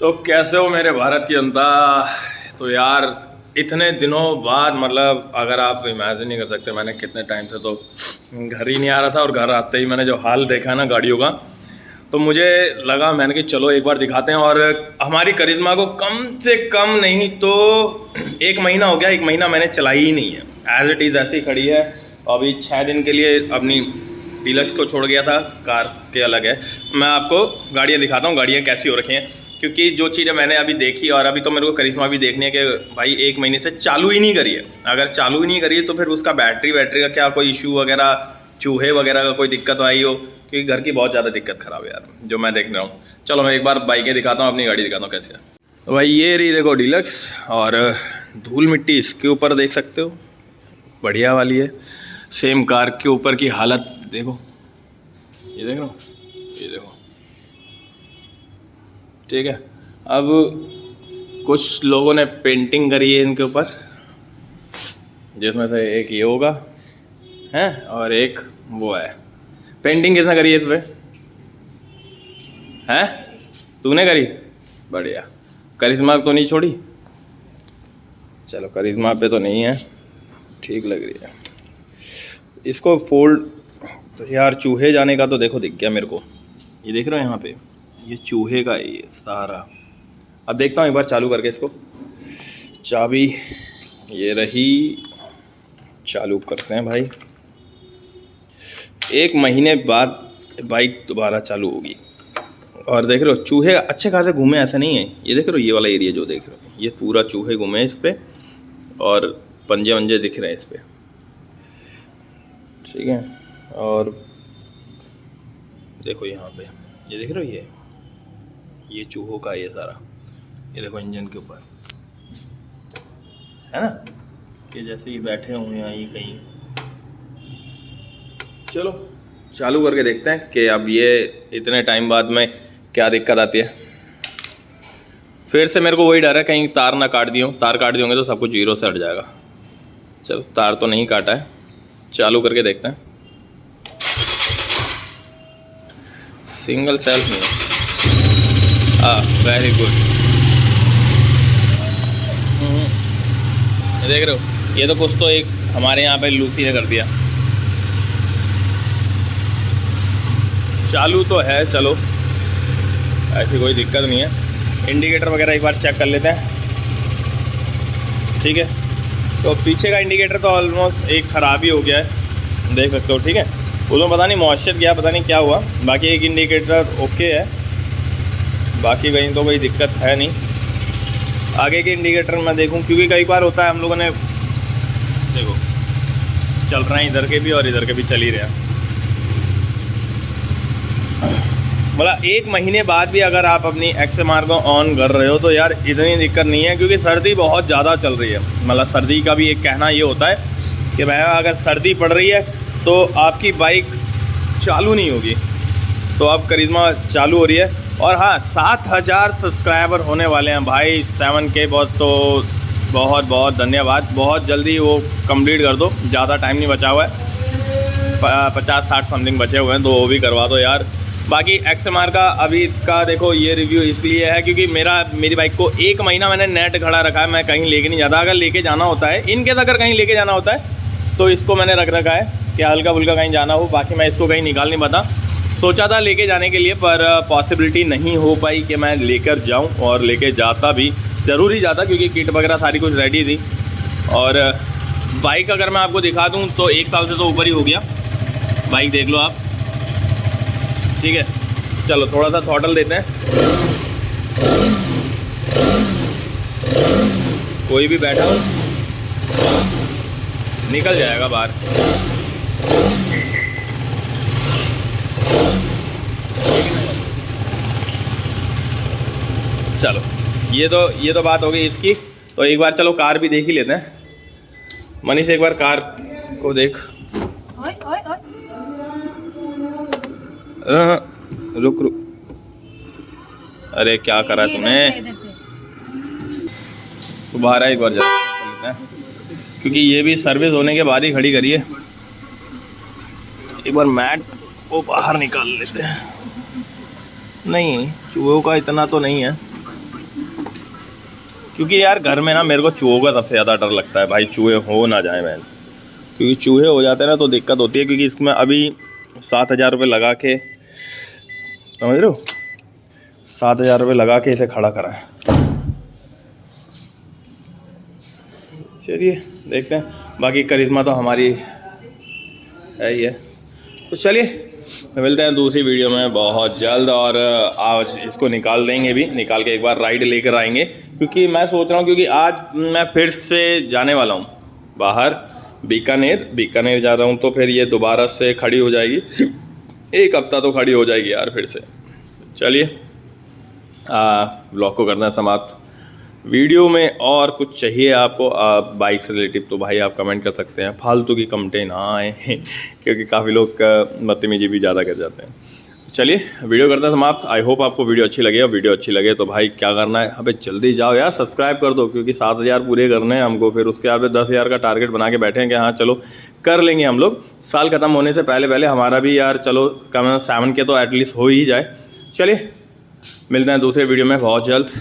तो कैसे हो मेरे भारत की जनता। तो यार इतने दिनों बाद, मतलब अगर आप इमेजिन नहीं कर सकते, मैंने कितने टाइम से तो घर ही नहीं आ रहा था। और घर आते ही मैंने जो हाल देखा ना गाड़ियों का, तो मुझे लगा, मैंने कि चलो एक बार दिखाते हैं। और हमारी करिश्मा को कम से कम नहीं तो 1 महीना हो गया, 1 महीना मैंने चलाई ही नहीं है। एज इट इज़ ऐसी ही खड़ी है। अभी 6 दिन के लिए अपनी डीलक्स को छोड़ गया था, कार के अलग है। मैं आपको गाड़ियाँ दिखाता हूँ, गाड़ियाँ कैसी हो रखी हैं, क्योंकि जो चीज़ें मैंने अभी देखी और अभी तो मेरे को करिश्मा भी देखनी है कि भाई 1 महीने से चालू ही नहीं करी है। अगर चालू ही नहीं करी है तो फिर उसका बैटरी का क्या कोई इशू वगैरह, चूहे वगैरह का कोई दिक्कत आई हो, क्योंकि घर की बहुत ज़्यादा दिक्कत ख़राब है यार जो मैं देख रहा हूँ। चलो मैं एक बार बाइकें दिखाता हूँ, अपनी गाड़ी दिखाता हूँ कैसे है। तो भाई ये रही देखो डीलक्स, और धूल मिट्टी इसके ऊपर देख सकते हो, बढ़िया वाली है। सेम कार के ऊपर की हालत देखो, ये देख रहे हो, ये देखो, ठीक है। अब कुछ लोगों ने पेंटिंग करी है इनके ऊपर, जिसमें से एक ये होगा है और एक वो है। पेंटिंग किसने करी है इस पे? हैं, तूने करी? बढ़िया। करिश्मा तो नहीं छोड़ी? चलो करिश्मा पे तो नहीं है, ठीक लग रही है। इसको फोल्ड तो यार, चूहे जाने का तो देखो दिख गया मेरे को, ये देख रहे हो यहाँ पे, ये चूहे का है ये सारा। अब देखता हूँ एक बार चालू करके इसको, चाबी ये रही, चालू करते हैं भाई। 1 महीने बाद बाइक दोबारा चालू होगी। और देख रहे हो चूहे अच्छे खासे घूमे, ऐसा नहीं है। ये देख रहे हो, ये वाला एरिया जो देख रहे हो, ये पूरा चूहे घूमे इस पर, और पंजे वंजे दिख रहे हैं इस पर, ठीक है। और देखो यहाँ पे, ये देख रहे हो, ये चूहों का ये सारा, ये देखो इंजन के ऊपर है ना, कि जैसे ही बैठे हुए हैं ये कहीं। चलो चालू करके देखते हैं कि अब ये इतने टाइम बाद में क्या दिक्कत आती है। फिर से मेरे को वही डर है कहीं तार ना काट दियो, तार काट दियोगे तो सब कुछ जीरो से हट जाएगा। चलो तार तो नहीं काटा है, चालू करके देखते हैं। सिंगल सेल्फ में, वेरी गुड। देख रहे हो, ये तो कुछ तो एक हमारे यहाँ पे लूसी ने कर दिया। चालू तो है, चलो ऐसी कोई दिक्कत नहीं है। इंडिकेटर वगैरह एक बार चेक कर लेते हैं, ठीक है। तो पीछे का इंडिकेटर तो ऑलमोस्ट एक ख़राब ही हो गया है, देख सकते हो, ठीक है। उसमें पता नहीं मॉइस्चर गया, पता नहीं क्या हुआ। बाकी एक इंडिकेटर ओके है, बाकी कहीं तो कोई दिक्कत है नहीं। आगे के इंडिकेटर मैं देखूं, क्योंकि कई बार होता है हम लोगों ने, देखो चल रहे हैं इधर के भी और इधर के भी चल ही रहे हैं। मतलब 1 महीने बाद भी अगर आप अपनी XMR को ऑन कर रहे हो तो यार इतनी दिक्कत नहीं है, क्योंकि सर्दी बहुत ज़्यादा चल रही है। मतलब सर्दी का भी एक कहना ये होता है कि भाई अगर सर्दी पड़ रही है तो आपकी बाइक चालू नहीं होगी। तो अब करिश्मा चालू हो रही है। और हाँ, 7000 सब्सक्राइबर होने वाले हैं भाई, 7K। बहुत बहुत धन्यवाद। बहुत जल्दी वो कंप्लीट कर दो, ज़्यादा टाइम नहीं बचा हुआ है, 50-60 समथिंग बचे हुए हैं, तो वो भी करवा दो यार। बाकी XMR का अभी का देखो, ये रिव्यू इसलिए है क्योंकि मेरी बाइक को 1 महीना मैंने नेट खड़ा रखा है, मैं कहीं लेके नहीं जाता। अगर लेके जाना होता है, इनकेस अगर कहीं लेके जाना होता है तो इसको मैंने रख रखा है कि हल्का फुल्का कहीं जाना हो। बाकी मैं इसको कहीं निकाल नहीं पाता। सोचा था लेके जाने के लिए, पर पॉसिबिलिटी नहीं हो पाई कि मैं लेकर जाऊं, और लेके जाता भी ज़रूरी जाता, क्योंकि किट वगैरह सारी कुछ रेडी थी। और बाइक अगर मैं आपको दिखा दूं तो 1 साल से तो ऊपर ही हो गया। बाइक देख लो आप, ठीक है। चलो थोड़ा सा थ्रॉटल देते हैं, कोई भी बैठा हो निकल जाएगा बाहर। चलो ये तो बात हो गई इसकी। तो एक बार चलो कार भी देख ही लेते हैं। मनीष एक बार कार को देख। ओए ओए ओए, रुक। अरे क्या करा तूने? इधर से। तो बाहर एक बार जा लेते हैं, क्योंकि ये भी सर्विस होने के बाद ही खड़ी करी है। एक बार मैट को बाहर निकाल लेते हैं। नहीं, चूहों का इतना तो नहीं है, क्योंकि यार घर में ना मेरे को चूहों का सबसे ज़्यादा डर लगता है भाई, चूहे हो ना जाए मैन, क्योंकि चूहे हो जाते हैं ना तो दिक्कत होती है। क्योंकि इसमें अभी 7,000 रुपये लगा के, समझ रहे हो, 7,000 रुपये लगा के इसे खड़ा करा है। चलिए देखते हैं, बाकी करिश्मा तो हमारी है ही है। तो चलिए मिलते हैं दूसरी वीडियो में बहुत जल्द, और आज इसको निकाल देंगे भी, निकाल के एक बार राइड लेकर आएंगे। क्योंकि मैं सोच रहा हूँ, क्योंकि आज मैं फिर से जाने वाला हूँ बाहर, बीकानेर जा रहा हूँ, तो फिर ये दोबारा से खड़ी हो जाएगी, 1 हफ्ता तो खड़ी हो जाएगी यार फिर से। चलिए ब्लॉग को करना है समाप्त। वीडियो में और कुछ चाहिए आपको बाइक से रिलेटिव तो भाई आप कमेंट कर सकते हैं, फालतू की कमेंटें ना आए क्योंकि काफ़ी लोग बदतमीजी भी ज़्यादा कर जाते हैं। चलिए वीडियो करते हैं समाप्त। आई होप आपको वीडियो अच्छी लगे, और वीडियो अच्छी लगे तो भाई क्या करना है, अबे जल्दी जाओ यार सब्सक्राइब कर दो, क्योंकि 7,000 पूरे करने हैं हमको। फिर उसके बाद 10,000 का टारगेट बना के बैठे हैं कि हाँ चलो कर लेंगे हम लोग, साल ख़त्म होने से पहले हमारा भी यार चलो कम 7 के तो एटलीस्ट हो ही जाए। चलिए मिलते हैं दूसरे वीडियो में बहुत जल्द।